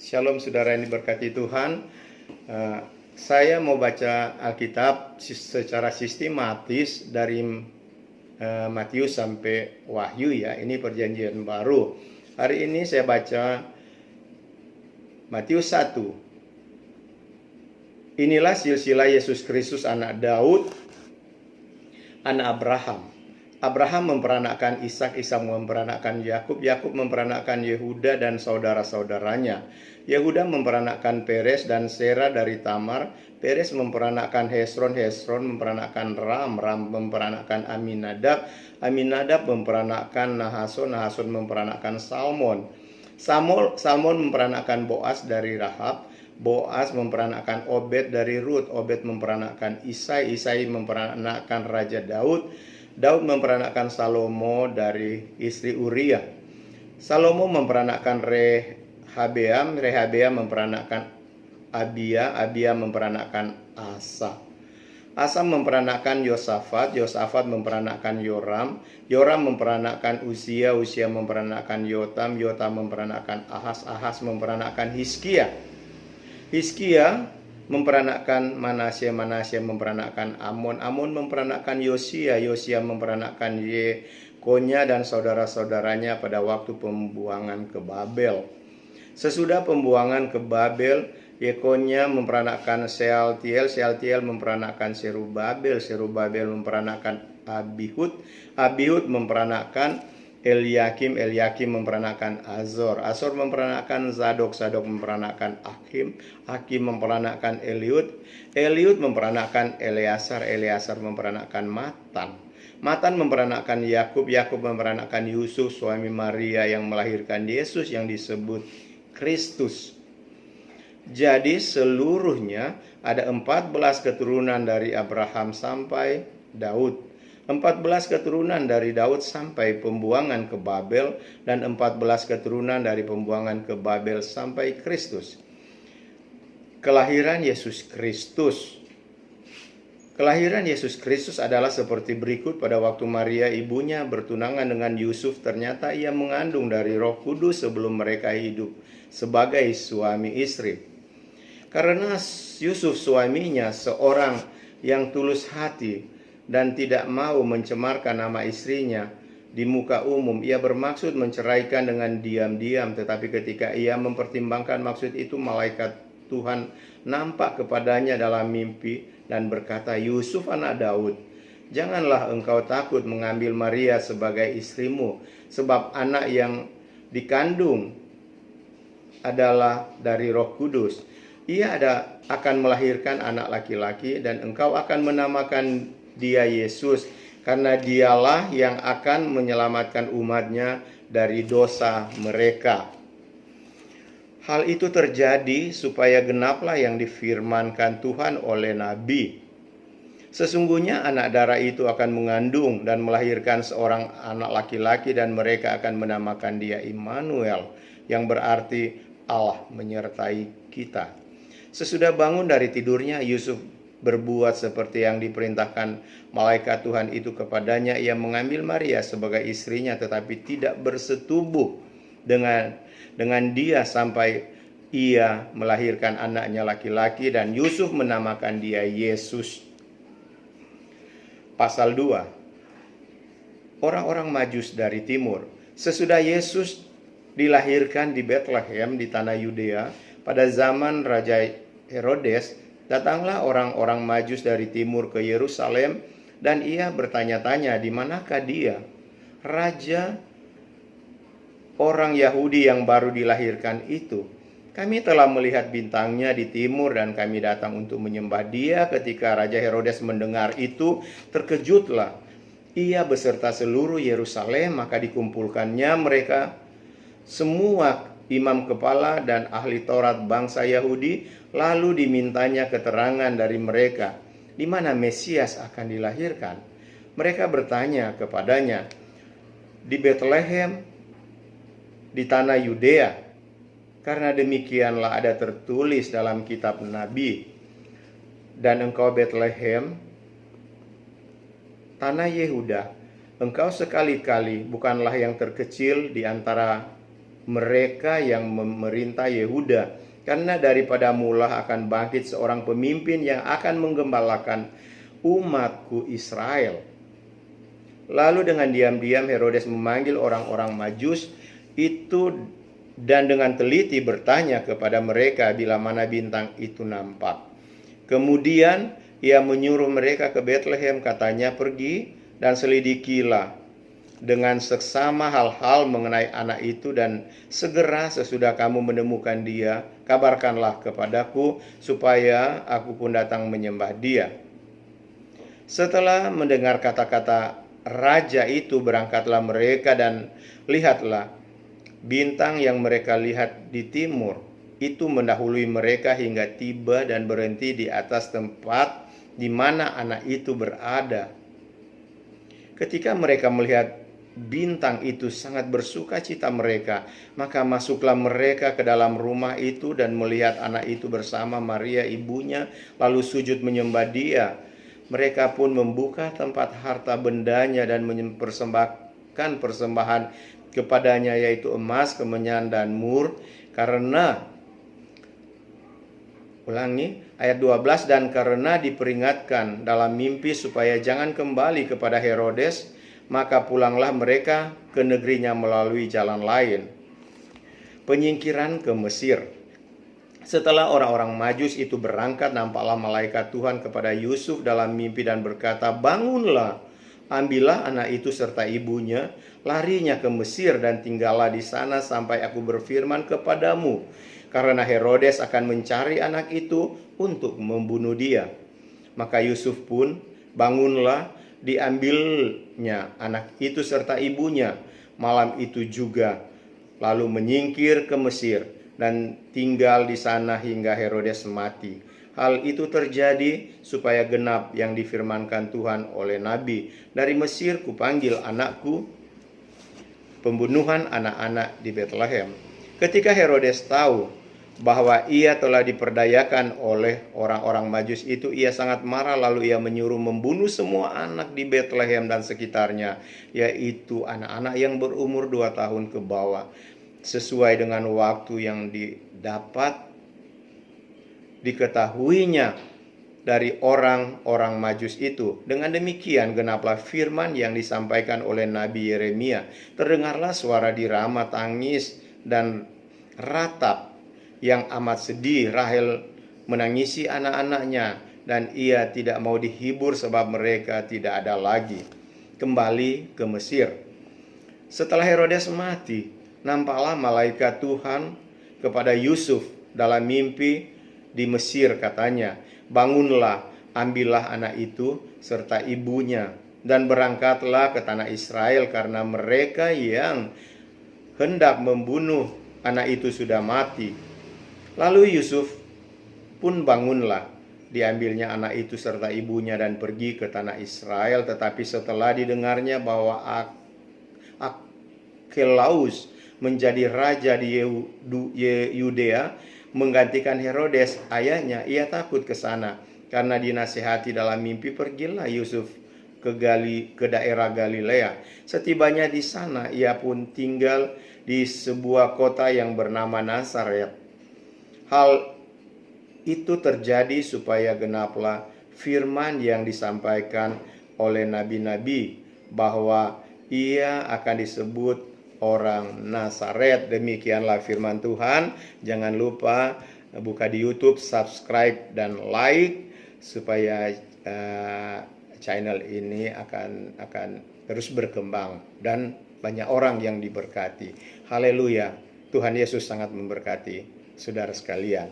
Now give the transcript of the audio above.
Shalom saudara yang diberkati Tuhan. Saya mau baca Alkitab secara sistematis dari Matius sampai Wahyu ya. Ini perjanjian baru. Hari ini saya baca Matius 1. Inilah silsilah Yesus Kristus anak Daud, anak Abraham. Abraham memperanakkan Ishak, Ishak memperanakkan Yakub, Yakub memperanakkan Yehuda dan saudara-saudaranya. Yehuda memperanakkan Peres dan Sera dari Tamar. Peres memperanakkan Hesron, Hesron memperanakkan Ram, Ram memperanakkan Aminadab, Aminadab memperanakkan Nahason, Nahason memperanakkan Salmon. Salmon memperanakkan Boas dari Rahab, Boas memperanakkan Obed dari Rut, Obed memperanakkan Isai, Isai memperanakkan Raja Daud, Daud memperanakkan Salomo dari istri Uria. Salomo memperanakkan Rehabeam, Rehabeam memperanakkan Abia, Abia memperanakkan Asa. Asa memperanakkan Yosafat, Yosafat memperanakkan Yoram, Yoram memperanakkan Uzia, Uzia memperanakkan Yotam, Yotam memperanakkan Ahas, Ahas memperanakkan Hizkia. Hizkia memperanakkan Manasye, Manasye memperanakkan Amon, Amon memperanakkan Yosia, Yosia memperanakkan Yekonya dan saudara-saudaranya pada waktu pembuangan ke Babel. Sesudah pembuangan ke Babel, Yekonya memperanakkan Sealtiel, Sealtiel memperanakkan Serubabel, Serubabel memperanakkan Abihud, Abihud memperanakkan Eliakim, Eliakim memperanakkan Azor, Azor memperanakkan Zadok, Zadok memperanakkan Akim, Akim memperanakkan Eliud, Eliud memperanakkan Eleazar, Eleazar memperanakkan Matan, Matan memperanakkan Yakub, Yakub memperanakkan Yusuf suami Maria yang melahirkan Yesus yang disebut Kristus. Jadi seluruhnya ada 14 keturunan dari Abraham sampai Daud. 14 keturunan dari Daud sampai pembuangan ke Babel dan 14 keturunan dari pembuangan ke Babel sampai Kristus. Kelahiran Yesus Kristus. Kelahiran Yesus Kristus adalah seperti berikut. Pada waktu Maria ibunya bertunangan dengan Yusuf, ternyata ia mengandung dari Roh Kudus sebelum mereka hidup sebagai suami istri. Karena Yusuf suaminya seorang yang tulus hati dan tidak mau mencemarkan nama istrinya di muka umum, ia bermaksud menceraikan dengan diam-diam. Tetapi ketika ia mempertimbangkan maksud itu, malaikat Tuhan nampak kepadanya dalam mimpi dan berkata, Yusuf anak Daud, janganlah engkau takut mengambil Maria sebagai istrimu, sebab anak yang dikandung adalah dari Roh Kudus. Ia akan melahirkan anak laki-laki dan engkau akan menamakan dia Yesus, karena dialah yang akan menyelamatkan umatnya dari dosa mereka. Hal itu terjadi supaya genaplah yang difirmankan Tuhan oleh Nabi. Sesungguhnya anak darah itu akan mengandung dan melahirkan seorang anak laki-laki dan mereka akan menamakan dia Immanuel, yang berarti Allah menyertai kita. Sesudah bangun dari tidurnya, Yusuf berbuat seperti yang diperintahkan malaikat Tuhan itu kepadanya. Ia mengambil Maria sebagai istrinya, tetapi tidak bersetubuh dengan dia sampai ia melahirkan anaknya laki-laki, dan Yusuf menamakan dia Yesus. Pasal 2. Orang-orang Majus dari timur. Sesudah Yesus dilahirkan di Bethlehem di tanah Yudea pada zaman Raja Herodes, datanglah orang-orang Majus dari timur ke Yerusalem, dan ia bertanya-tanya, di manakah dia, raja orang Yahudi yang baru dilahirkan itu? Kami telah melihat bintangnya di timur dan kami datang untuk menyembah dia. Ketika Raja Herodes mendengar itu, terkejutlah ia beserta seluruh Yerusalem. Maka dikumpulkannya mereka semua imam kepala dan ahli Taurat bangsa Yahudi, lalu dimintanya keterangan dari mereka di mana Mesias akan dilahirkan. Mereka bertanya kepadanya, di Bethlehem di tanah Yudea, karena demikianlah ada tertulis dalam kitab Nabi, dan engkau Bethlehem tanah Yehuda, engkau sekali-kali bukanlah yang terkecil di antara mereka yang memerintah Yehuda, karena daripada mula akan bangkit seorang pemimpin yang akan menggembalakan umatku Israel. Lalu dengan diam-diam Herodes memanggil orang-orang Majus itu dan dengan teliti bertanya kepada mereka bila mana bintang itu nampak. Kemudian ia menyuruh mereka ke Betlehem, katanya, pergi dan selidikilah dengan seksama hal-hal mengenai anak itu, dan segera sesudah kamu menemukan dia, kabarkanlah kepadaku supaya aku pun datang menyembah dia. Setelah mendengar kata-kata raja itu, berangkatlah mereka dan lihatlah, bintang yang mereka lihat di timur itu mendahului mereka hingga tiba dan berhenti di atas tempat di mana anak itu berada. Ketika mereka melihat bintang itu, sangat bersuka cita mereka. Maka masuklah mereka ke dalam rumah itu dan melihat anak itu bersama Maria ibunya, lalu sujud menyembah dia. Mereka pun membuka tempat harta bendanya dan mempersembahkan persembahan kepadanya, yaitu emas, kemenyan, dan mur. Ayat 12, dan karena diperingatkan dalam mimpi supaya jangan kembali kepada Herodes, maka pulanglah mereka ke negerinya melalui jalan lain. Penyingkiran ke Mesir. Setelah orang-orang Majus itu berangkat, nampaklah malaikat Tuhan kepada Yusuf dalam mimpi dan berkata, bangunlah, ambillah anak itu serta ibunya, larinya ke Mesir dan tinggallah di sana sampai aku berfirman kepadamu, karena Herodes akan mencari anak itu untuk membunuh dia. Maka Yusuf pun bangunlah, diambilnya anak itu serta ibunya malam itu juga, lalu menyingkir ke Mesir dan tinggal di sana hingga Herodes mati. Hal itu terjadi supaya genap yang difirmankan Tuhan oleh Nabi, dari Mesir kupanggil anakku. Pembunuhan anak-anak di Betlehem. Ketika Herodes tahu bahwa ia telah diperdayakan oleh orang-orang Majus itu, ia sangat marah, lalu ia menyuruh membunuh semua anak di Betlehem dan sekitarnya, yaitu anak-anak yang berumur 2 tahun ke bawah, sesuai dengan waktu yang didapat diketahuinya dari orang-orang Majus itu. Dengan demikian genaplah firman yang disampaikan oleh Nabi Yeremia. Terdengarlah suara dirama tangis dan ratap yang amat sedih. Rahel menangisi anak-anaknya, dan ia tidak mau dihibur sebab mereka tidak ada lagi. Kembali ke Mesir. Setelah Herodes mati, nampaklah malaikat Tuhan kepada Yusuf dalam mimpi di Mesir, katanya, bangunlah, ambillah anak itu serta ibunya dan berangkatlah ke tanah Israel, karena mereka yang hendak membunuh anak itu sudah mati. Lalu Yusuf pun bangunlah, diambilnya anak itu serta ibunya dan pergi ke tanah Israel. Tetapi setelah didengarnya bahwa Archelaus menjadi raja di Yudea menggantikan Herodes ayahnya, ia takut ke sana. Karena dinasihati dalam mimpi, pergilah Yusuf ke daerah Galilea. Setibanya di sana, ia pun tinggal di sebuah kota yang bernama Nazaret. Hal itu terjadi supaya genaplah firman yang disampaikan oleh nabi-nabi, bahwa ia akan disebut orang Nazaret. Demikianlah firman Tuhan. Jangan lupa buka di YouTube, subscribe dan like, supaya channel ini akan terus berkembang dan banyak orang yang diberkati. Haleluya. Tuhan Yesus sangat memberkati saudara sekalian.